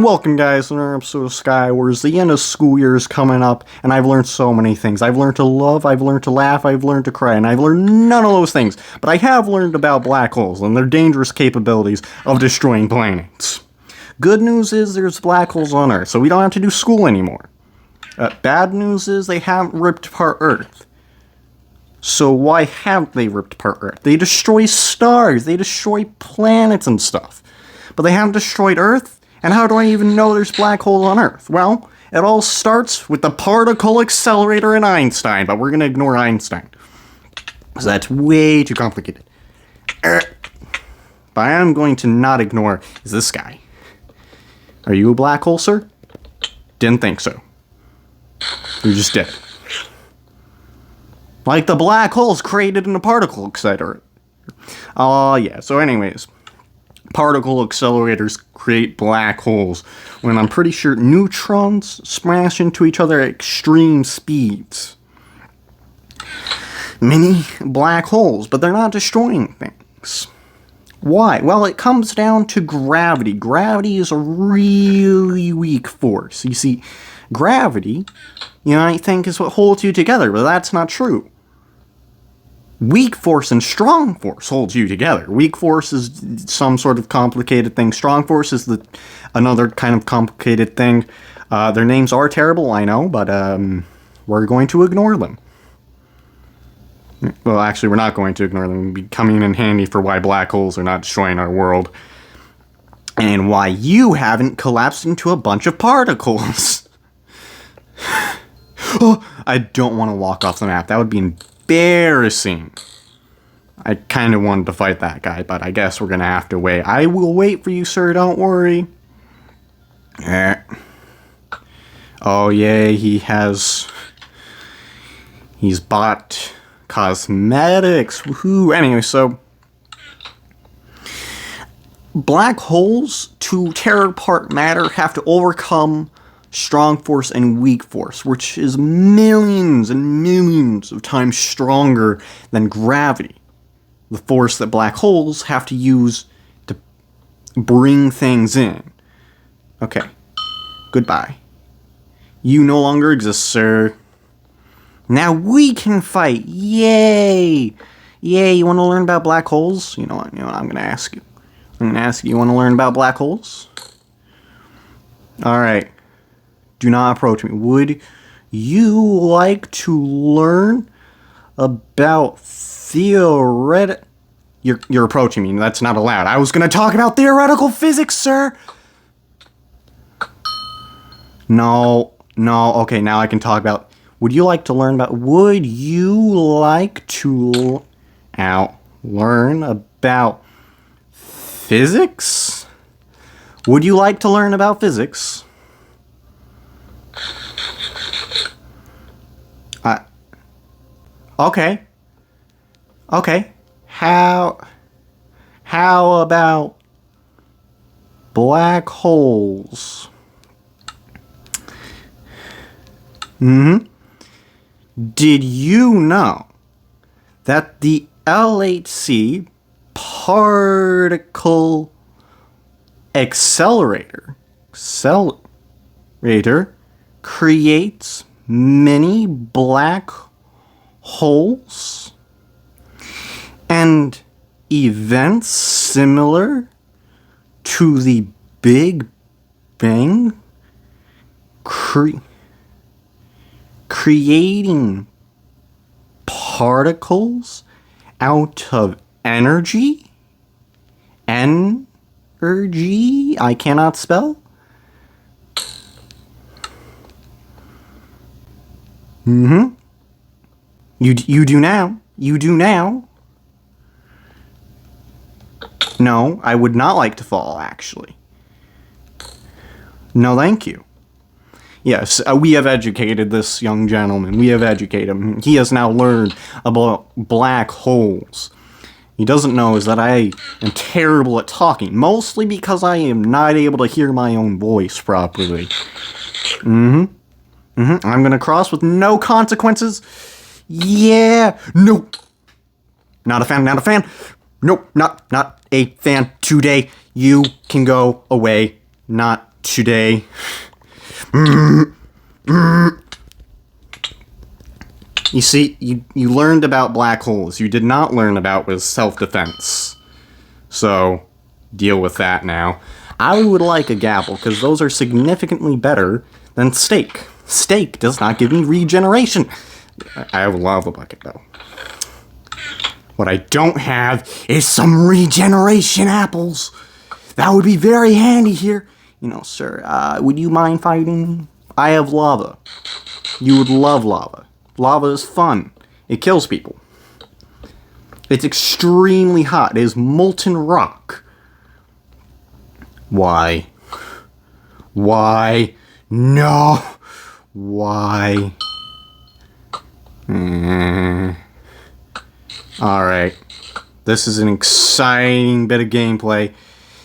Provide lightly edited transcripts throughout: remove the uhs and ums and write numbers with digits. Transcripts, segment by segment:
Welcome, guys, to another episode of Skywars. The end of school year is coming up, and I've learned so many things. I've learned to love, I've learned to laugh, I've learned to cry, and I've learned none of those things. But I have learned about black holes and their dangerous capabilities of destroying planets. Good news is there's black holes on Earth, so we don't have to do school anymore. Bad news is they haven't ripped apart Earth. So why haven't they ripped apart Earth? They destroy stars, they destroy planets and stuff. But they haven't destroyed Earth? And how do I even know there's black holes on Earth? Well, it all starts with the particle accelerator in Einstein, but we're going to ignore Einstein, because that's way too complicated. But I am going to not ignore is this guy. Are you a black hole, sir? Didn't think so. You're just dead. Like the black holes created in a particle accelerator. Yeah, so anyways. Particle accelerators create black holes when I'm pretty sure neutrons smash into each other at extreme speeds. Mini black holes, but they're not destroying things. Why? Well, it comes down to gravity. Gravity is a really weak force. You see, gravity, you might think is what holds you together, but that's not true. Weak force and strong force holds you together. Weak force is some sort of complicated thing. Strong force is another kind of complicated thing. Their names are terrible, I know, but we're going to ignore them. Well, actually, we're not going to ignore them. It'll be coming in handy for why black holes are not destroying our world. And why you haven't collapsed into a bunch of particles. Oh, I don't want to walk off the map. That would be embarrassing. I kind of wanted to fight that guy, but I guess we're going to have to wait. I will wait for you, sir. Don't worry. Oh, yay. He's bought cosmetics. Woohoo. Anyway, so black holes, to tear apart matter, have to overcome strong force and weak force, which is millions and millions of times stronger than gravity. The force that black holes have to use to bring things in. Okay. Goodbye. You no longer exist, sir. Now we can fight. Yay! Yay, you want to learn about black holes? You know what I'm going to ask you. I'm going to ask you, you want to learn about black holes? Alright. Do not approach me. Would you like to learn about theoretical... You're approaching me. That's not allowed. I was going to talk about theoretical physics, sir! No. Okay, now I can talk about... Would you like to learn about... Would you like to learn about physics? Would you like to learn about physics? Okay. How about black holes? Did you know that the LHC particle accelerator creates many black holes and events similar to the Big Bang, creating particles out of energy? Energy? I cannot spell. You do now. You do now. No, I would not like to fall, actually. No, thank you. Yes, we have educated this young gentleman. We have educated him. He has now learned about black holes. He doesn't know is that I am terrible at talking, mostly because I am not able to hear my own voice properly. I'm gonna cross with no consequences. Yeah. Nope. Not a fan, not a fan. Nope, not a fan today. You can go away. Not today. You see, you learned about black holes. You did not learn about was self-defense. So, deal with that now. I would like a gavel, because those are significantly better than steak. Steak does not give me regeneration. I have a lava bucket, though. What I don't have is some regeneration apples. That would be very handy here. You know, sir, would you mind fighting me? I have lava. You would love lava. Lava is fun. It kills people. It's extremely hot. It is molten rock. Why? Why? No. Why? Alright. This is an exciting bit of gameplay.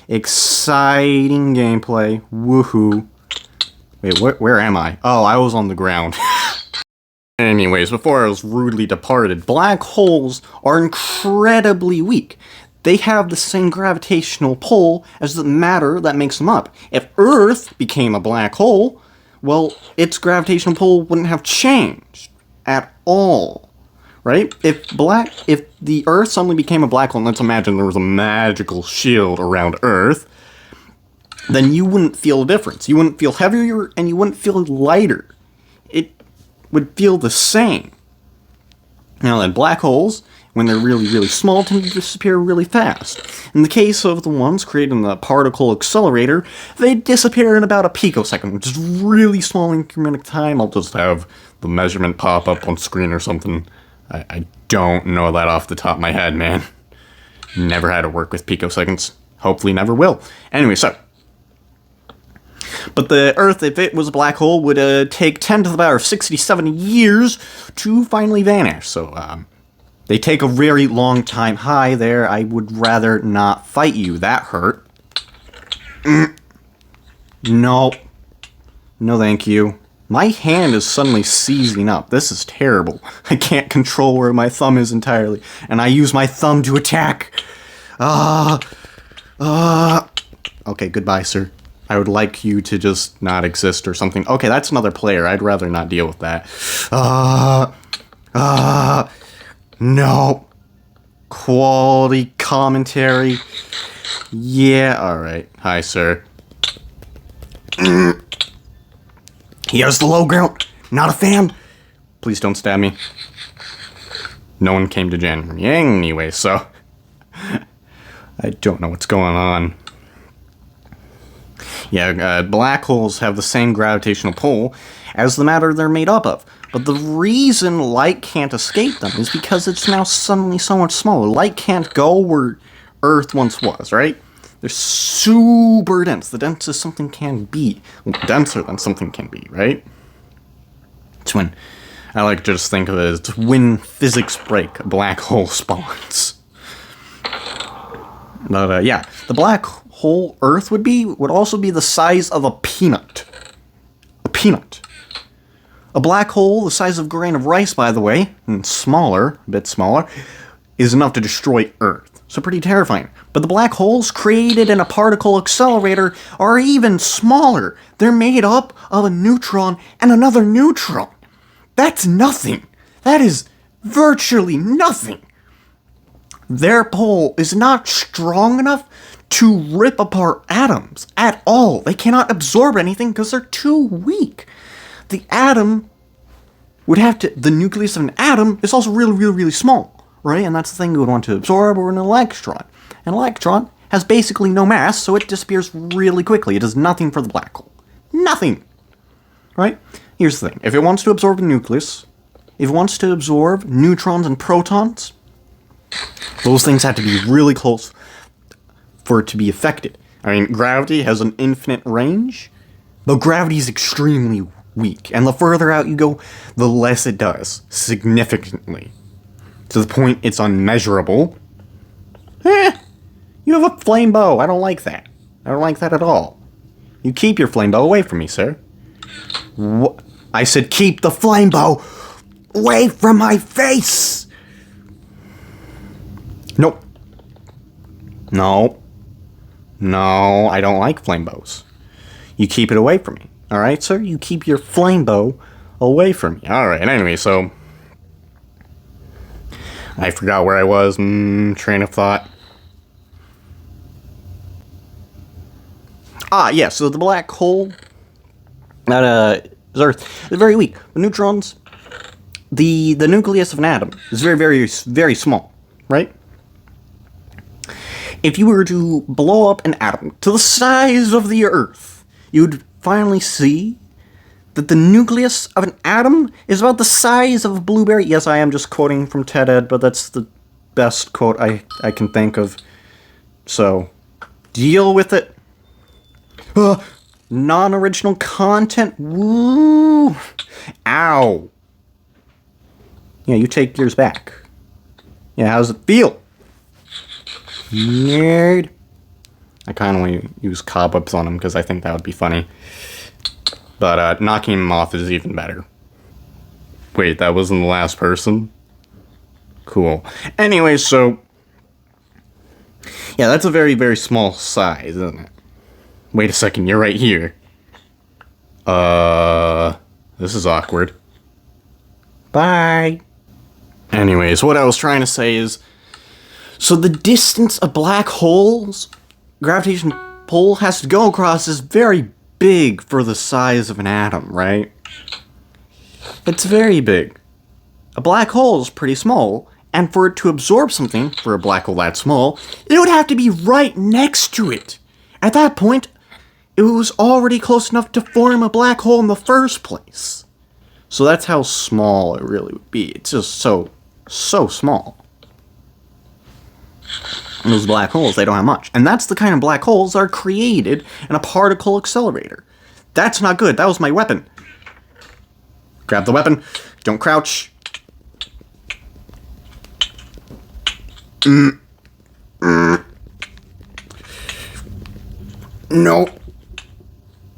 Exciting gameplay. Woohoo. Wait, where am I? Oh, I was on the ground. Anyways, before I was rudely departed, black holes are incredibly weak. They have the same gravitational pull as the matter that makes them up. If Earth became a black hole, well, its gravitational pull wouldn't have changed at all, right? If the Earth suddenly became a black hole, and let's imagine there was a magical shield around Earth, then you wouldn't feel a difference. You wouldn't feel heavier, and you wouldn't feel lighter. It would feel the same. Now, then, black holes, when they're really, really small, tend to disappear really fast. In the case of the ones created in the particle accelerator, they disappear in about a picosecond, which is really small increment of time. I'll just have the measurement pop up on screen or something. I don't know that off the top of my head, man. Never had to work with picoseconds. Hopefully never will. Anyway, so. But the Earth, if it was a black hole, would take 10 to the power of 67 years to finally vanish. So, they take a very long time. Hi there, I would rather not fight you. That hurt. No. No, thank you. My hand is suddenly seizing up. This is terrible. I can't control where my thumb is entirely. And I use my thumb to attack. Okay, goodbye, sir. I would like you to just not exist or something. Okay, that's another player. I'd rather not deal with that. No. Quality commentary. Yeah, alright. Hi, sir. He has the low ground. Not a fan. Please don't stab me. No one came to January anyway, so I don't know what's going on. Yeah, black holes have the same gravitational pull as the matter they're made up of. But the reason light can't escape them is because it's now suddenly so much smaller. Light can't go where Earth once was, right? They're super dense. The densest something can be. Well, denser than something can be, right? It's when I like to just think of it as when physics break, a black hole spawns. But yeah, the black hole Earth would also be the size of a peanut. A peanut. A black hole the size of a grain of rice, by the way, and smaller, a bit smaller, is enough to destroy Earth. So pretty terrifying. But the black holes created in a particle accelerator are even smaller. They're made up of a neutron and another neutron. That's nothing. That is virtually nothing. Their pull is not strong enough to rip apart atoms at all. They cannot absorb anything because they're too weak. The atom would have to... The nucleus of an atom is also really, really, really small, right? And that's the thing you would want to absorb, or an electron. An electron has basically no mass, so it disappears really quickly. It does nothing for the black hole. Nothing! Right? Here's the thing. If it wants to absorb a nucleus, if it wants to absorb neutrons and protons, those things have to be really close for it to be affected. I mean, gravity has an infinite range, but gravity is extremely weak. And the further out you go, the less it does, significantly. To the point it's unmeasurable. You have a flame bow. I don't like that. I don't like that at all. You keep your flame bow away from me, sir. What? I said keep the flame bow away from my face! Nope. No. No, I don't like flame bows. You keep it away from me. Alright, sir? You keep your flame bow away from me. Alright, anyway, so... I forgot where I was. Train of thought. Yeah, so the black hole that is Earth is very weak. The neutrons, the nucleus of an atom is very, very, very small, right? If you were to blow up an atom to the size of the Earth, you'd finally see that the nucleus of an atom is about the size of a blueberry. Yes, I am just quoting from TED Ed, but that's the best quote I can think of. So, deal with it. Non-original content. Woo! Ow. Yeah, you take yours back. Yeah, how's it feel? Nerd. I kind of want to use cobwebs on him because I think that would be funny. But knocking him off is even better. Wait, that wasn't the last person? Cool. Anyway, so... yeah, that's a very, very small size, isn't it? Wait a second, you're right here. This is awkward. Bye. Anyways, what I was trying to say is... so the distance a black hole's gravitational pull has to go across is very big for the size of an atom, right? It's very big. A black hole is pretty small, and for it to absorb something, for a black hole that small, it would have to be right next to it. At that point, it was already close enough to form a black hole in the first place. So that's how small it really would be. It's just so small. And those black holes, they don't have much. And that's the kind of black holes that are created in a particle accelerator. That's not good. That was my weapon. Grab the weapon. Don't crouch. No.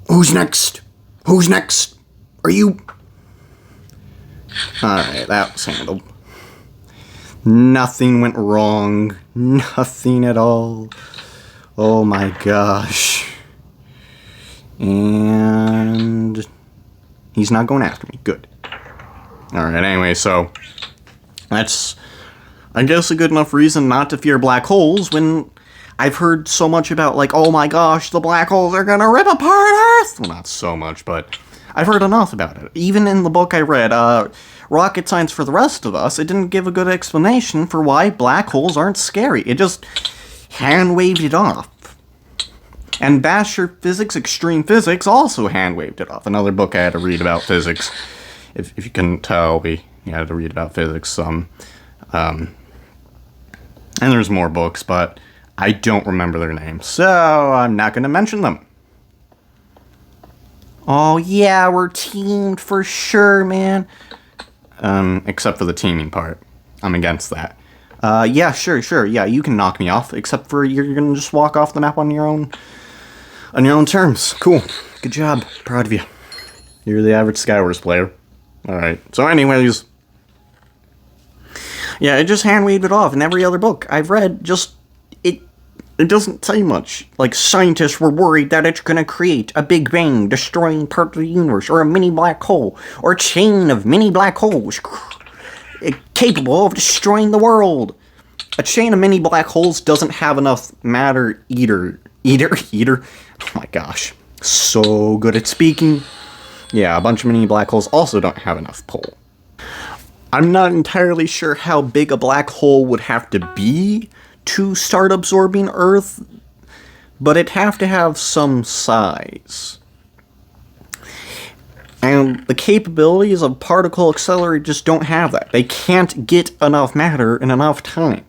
Who's next? Who's next? Are you... alright, that was handled. Nothing went wrong. Nothing at all. Oh my gosh. And... he's not going after me. Good. Alright, anyway, so... that's, I guess, a good enough reason not to fear black holes when I've heard so much about, like, oh my gosh, the black holes are gonna rip apart Earth! Well, not so much, but I've heard enough about it. Even in the book I read, Rocket Science for the Rest of Us, it didn't give a good explanation for why black holes aren't scary. It just hand-waved it off. And Basher Physics Extreme Physics also hand-waved it off. Another book I had to read about physics. If you couldn't tell, we had to read about physics some. And there's more books, but I don't remember their names, so I'm not going to mention them. Oh yeah, we're teamed for sure, man. Except for the teaming part. I'm against that. Yeah, sure, yeah, you can knock me off, except for you're gonna just walk off the map on your own terms. Cool. Good job. Proud of you. You're the average Skywars player. Alright, so anyways... yeah, it just hand-waved it off. In every other book I've read, it doesn't say much. Like, scientists were worried that it's gonna create a Big Bang, destroying part of the universe, or a mini black hole, or a chain of mini black holes capable of destroying the world. A chain of mini black holes doesn't have enough matter eater. Oh my gosh. So good at speaking. Yeah, a bunch of mini black holes also don't have enough pull. I'm not entirely sure how big a black hole would have to be to start absorbing Earth, but it'd have to have some size. And the capabilities of particle accelerator just don't have that. They can't get enough matter in enough time.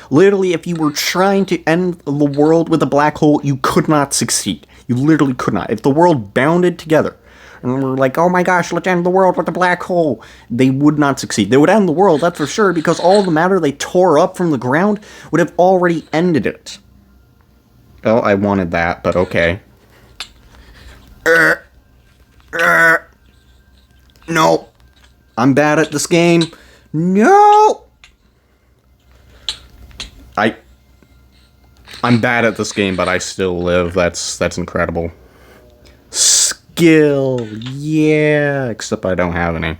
Literally, if you were trying to end the world with a black hole, you could not succeed. You literally could not. If the world bounded together, and we're like, oh my gosh, let's end the world with a black hole, they would not succeed. They would end the world, that's for sure, because all the matter they tore up from the ground would have already ended it. Oh, I wanted that, but okay. No. I'm bad at this game. No! I'm bad at this game, but I still live. That's incredible. Gil, yeah, except I don't have any.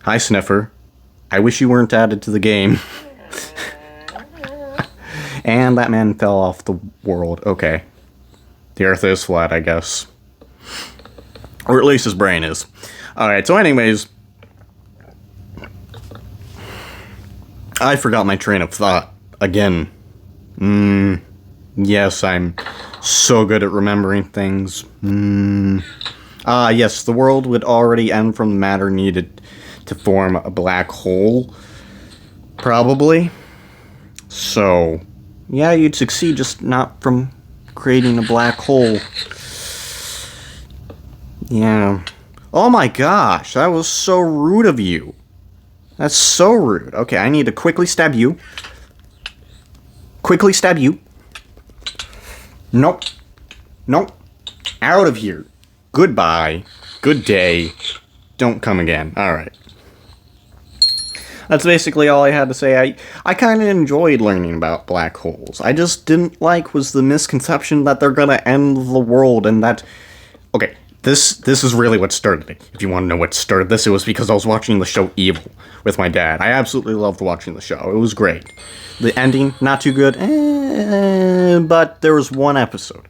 Hi, Sniffer. I wish you weren't added to the game. And that man fell off the world. Okay. The Earth is flat, I guess. Or at least his brain is. Alright, so anyways, I forgot my train of thought. Again. Yes, I'm so good at remembering things. Yes, the world would already end from the matter needed to form a black hole. Probably. So, yeah, you'd succeed, just not from creating a black hole. Yeah. Oh my gosh, that was so rude of you. That's so rude. Okay, I need to quickly stab you. Quickly stab you. Nope. Nope. Out of here. Goodbye. Good day. Don't come again. Alright. That's basically all I had to say. I kind of enjoyed learning about black holes. I just didn't like was the misconception that they're gonna end the world and that... Okay, this is really what started it. If you want to know what started this, it was because I was watching the show Evil with my dad. I absolutely loved watching the show. It was great. The ending, not too good, but there was one episode.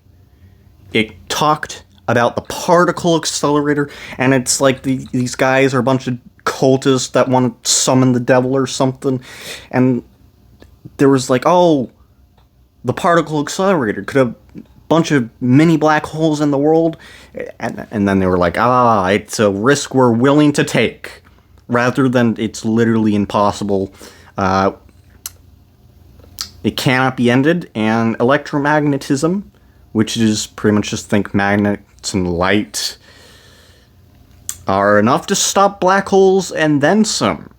It talked about the particle accelerator, and it's like these guys are a bunch of cultists that want to summon the devil or something, and there was like, oh, the particle accelerator could have a bunch of mini black holes in the world, and then they were like, it's a risk we're willing to take, rather than it's literally impossible. It cannot be ended, and electromagnetism, which is pretty much just think magnets and light, are enough to stop black holes and then some.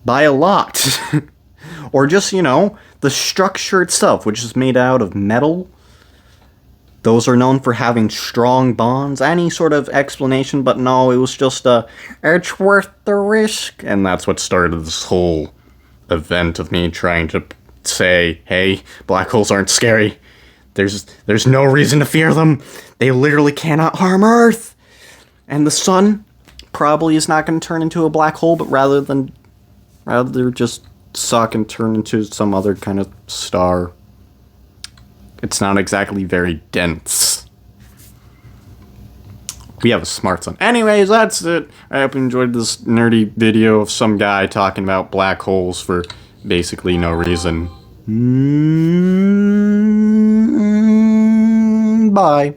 By a lot. Or just, the structure itself, which is made out of metal. Those are known for having strong bonds. Any sort of explanation, but no, it was just it's worth the risk. And that's what started this whole event of me trying to say, hey, black holes aren't scary. There's no reason to fear them. They literally cannot harm Earth. And the sun probably is not going to turn into a black hole, but rather just suck and turn into some other kind of star. It's not exactly very dense. We have a smart sun. Anyways, that's it. I hope you enjoyed this nerdy video of some guy talking about black holes for basically no reason. Bye.